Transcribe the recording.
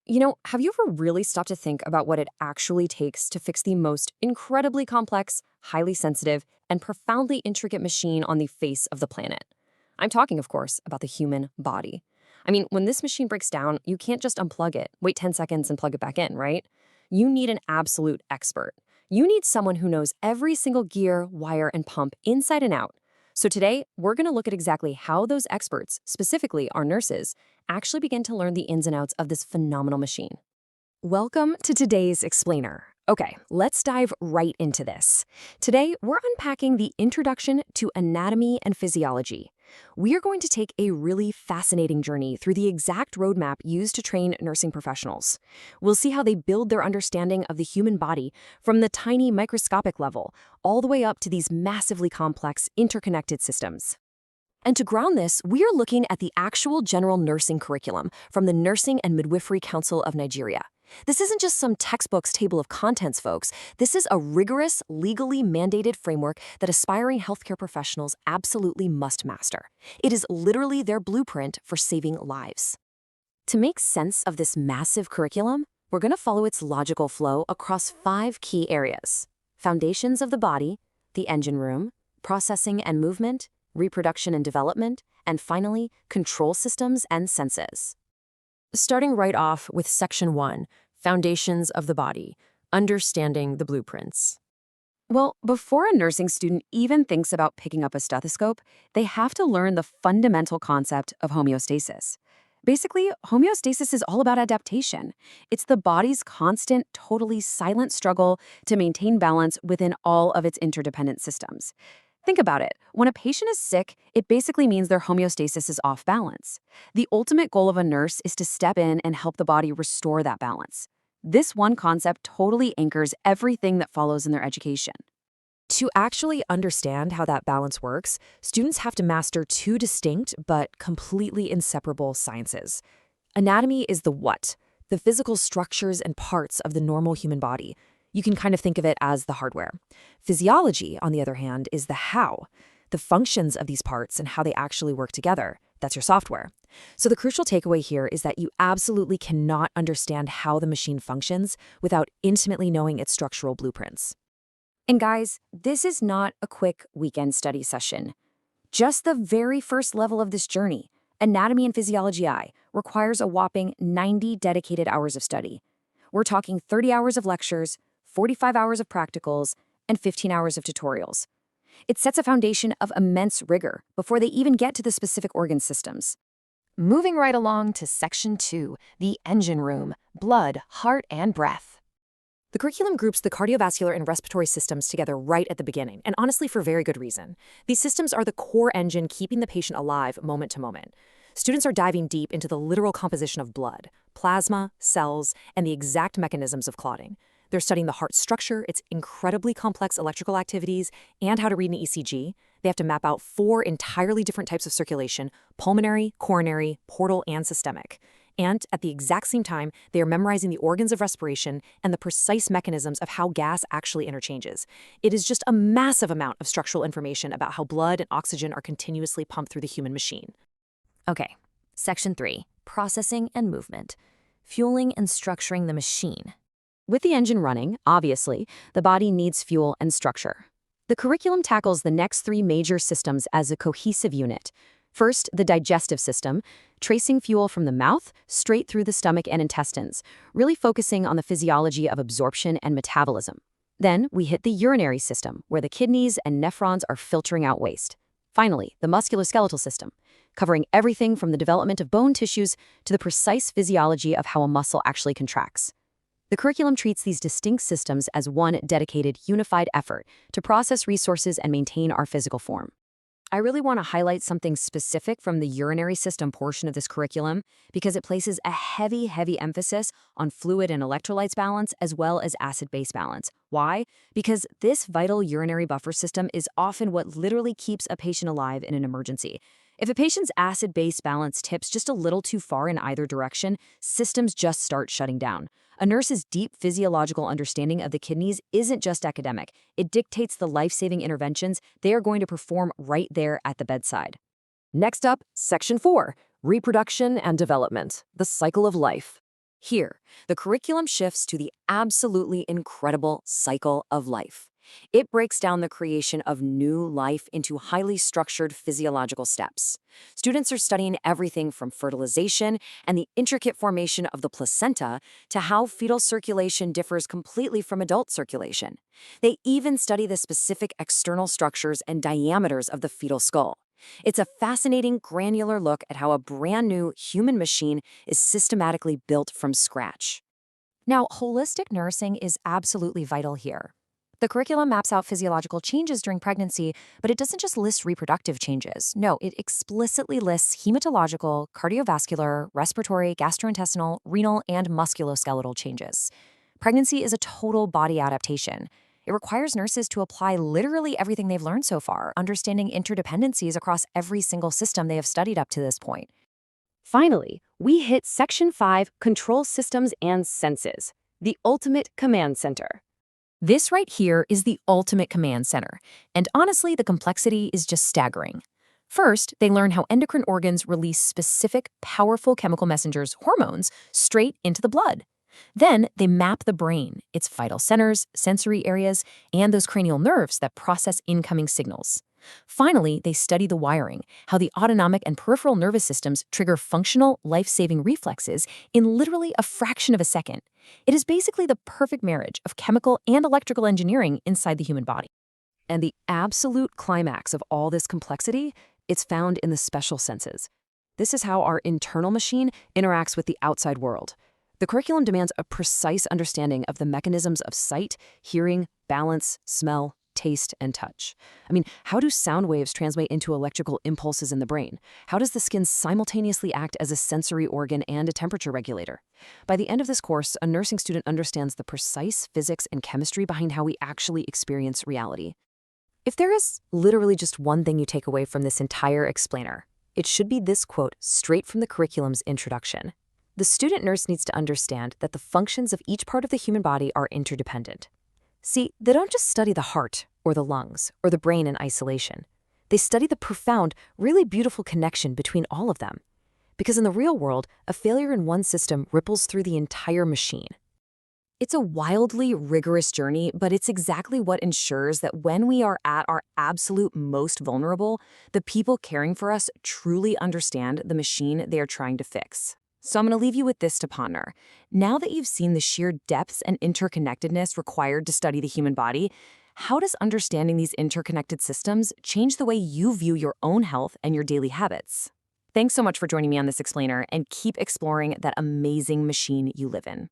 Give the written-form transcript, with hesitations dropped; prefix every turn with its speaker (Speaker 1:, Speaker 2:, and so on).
Speaker 1: Have you ever really stopped to think about what it actually takes to fix the most incredibly complex, highly sensitive, and profoundly intricate machine on the face of the planet? I'm talking, of course, about the human body. When this machine breaks down, you can't just unplug it, wait 10 seconds and plug it back in, right? You need an absolute expert. You need someone who knows every single gear, wire, and pump inside and out. So today, we're going to look at exactly how those experts, specifically our nurses, actually begin to learn the ins and outs of this phenomenal machine. Welcome to today's Explainer. Okay, let's dive right into this. Today, we're unpacking the introduction to anatomy and physiology. We are going to take a really fascinating journey through the exact roadmap used to train nursing professionals. We'll see how they build their understanding of the human body from the tiny microscopic level all the way up to these massively complex, interconnected systems. And to ground this, we are looking at the actual general nursing curriculum from the Nursing and Midwifery Council of Nigeria. This isn't just some textbook's table of contents, folks. This is a rigorous, legally mandated framework that aspiring healthcare professionals absolutely must master. It is literally their blueprint for saving lives. To make sense of this massive curriculum, we're going to follow its logical flow across 5 key areas: foundations of the body, the engine room, processing and movement, reproduction and development, and finally, control systems and senses. Starting right off with Section 1, Foundations of the Body, Understanding the Blueprints. Well, before a nursing student even thinks about picking up a stethoscope, they have to learn the fundamental concept of homeostasis. Basically, homeostasis is all about adaptation. It's the body's constant, totally silent struggle to maintain balance within all of its interdependent systems. Think about it. When a patient is sick, it basically means their homeostasis is off balance. The ultimate goal of a nurse is to step in and help the body restore that balance. This one concept totally anchors everything that follows in their education. To actually understand how that balance works, students have to master 2 distinct but completely inseparable sciences. Anatomy is the what, the physical structures and parts of the normal human body. You can kind of think of it as the hardware. Physiology, on the other hand, is the how, the functions of these parts and how they actually work together. That's your software. So the crucial takeaway here is that you absolutely cannot understand how the machine functions without intimately knowing its structural blueprints. And guys, this is not a quick weekend study session. Just the very first level of this journey, Anatomy and Physiology I, requires a whopping 90 dedicated hours of study. We're talking 30 hours of lectures, 45 hours of practicals, and 15 hours of tutorials. It sets a foundation of immense rigor before they even get to the specific organ systems. Moving right along to Section 2, the engine room, blood, heart, and breath. The curriculum groups the cardiovascular and respiratory systems together right at the beginning, and honestly for very good reason. These systems are the core engine keeping the patient alive moment to moment. Students are diving deep into the literal composition of blood, plasma, cells, and the exact mechanisms of clotting. They're studying the heart structure, its incredibly complex electrical activities, and how to read an ECG. They have to map out 4 entirely different types of circulation: pulmonary, coronary, portal, and systemic. And at the exact same time, they are memorizing the organs of respiration and the precise mechanisms of how gas actually interchanges. It is just a massive amount of structural information about how blood and oxygen are continuously pumped through the human machine. Okay, Section 3, Processing and Movement, Fueling and Structuring the Machine. With the engine running, obviously, the body needs fuel and structure. The curriculum tackles the next 3 major systems as a cohesive unit. First, the digestive system, tracing fuel from the mouth straight through the stomach and intestines, really focusing on the physiology of absorption and metabolism. Then, we hit the urinary system, where the kidneys and nephrons are filtering out waste. Finally, the musculoskeletal system, covering everything from the development of bone tissues to the precise physiology of how a muscle actually contracts. The curriculum treats these distinct systems as one dedicated, unified effort to process resources and maintain our physical form. I really want to highlight something specific from the urinary system portion of this curriculum because it places a heavy emphasis on fluid and electrolytes balance as well as acid-base balance. Why? Because this vital urinary buffer system is often what literally keeps a patient alive in an emergency. If a patient's acid-base balance tips just a little too far in either direction, systems just start shutting down. A nurse's deep physiological understanding of the kidneys isn't just academic. It dictates the life-saving interventions they are going to perform right there at the bedside. Next up, Section 4, Reproduction and Development, the Cycle of Life. Here, the curriculum shifts to the absolutely incredible cycle of life. It breaks down the creation of new life into highly structured physiological steps. Students are studying everything from fertilization and the intricate formation of the placenta to how fetal circulation differs completely from adult circulation. They even study the specific external structures and diameters of the fetal skull. It's a fascinating, granular look at how a brand new human machine is systematically built from scratch. Now, holistic nursing is absolutely vital here. The curriculum maps out physiological changes during pregnancy, but it doesn't just list reproductive changes. No, it explicitly lists hematological, cardiovascular, respiratory, gastrointestinal, renal, and musculoskeletal changes. Pregnancy is a total body adaptation. It requires nurses to apply literally everything they've learned so far, understanding interdependencies across every single system they have studied up to this point. Finally, we hit Section 5, Control Systems and Senses, the ultimate command center. This right here is the ultimate command center, and honestly, the complexity is just staggering. First, they learn how endocrine organs release specific, powerful chemical messengers, hormones, straight into the blood. Then, they map the brain, its vital centers, sensory areas, and those cranial nerves that process incoming signals. Finally, they study the wiring, how the autonomic and peripheral nervous systems trigger functional, life-saving reflexes in literally a fraction of a second. It is basically the perfect marriage of chemical and electrical engineering inside the human body. And the absolute climax of all this complexity, it's found in the special senses. This is how our internal machine interacts with the outside world. The curriculum demands a precise understanding of the mechanisms of sight, hearing, balance, smell, taste, and touch. How do sound waves translate into electrical impulses in the brain? How does the skin simultaneously act as a sensory organ and a temperature regulator? By the end of this course, a nursing student understands the precise physics and chemistry behind how we actually experience reality. If there is literally just one thing you take away from this entire explainer, it should be this quote straight from the curriculum's introduction. The student nurse needs to understand that the functions of each part of the human body are interdependent. See, they don't just study the heart, or the lungs, or the brain in isolation. They study the profound, really beautiful connection between all of them. Because in the real world, a failure in one system ripples through the entire machine. It's a wildly rigorous journey, but it's exactly what ensures that when we are at our absolute most vulnerable, the people caring for us truly understand the machine they are trying to fix. So I'm going to leave you with this to ponder. Now that you've seen the sheer depths and interconnectedness required to study the human body, how does understanding these interconnected systems change the way you view your own health and your daily habits? Thanks so much for joining me on this explainer, and keep exploring that amazing machine you live in.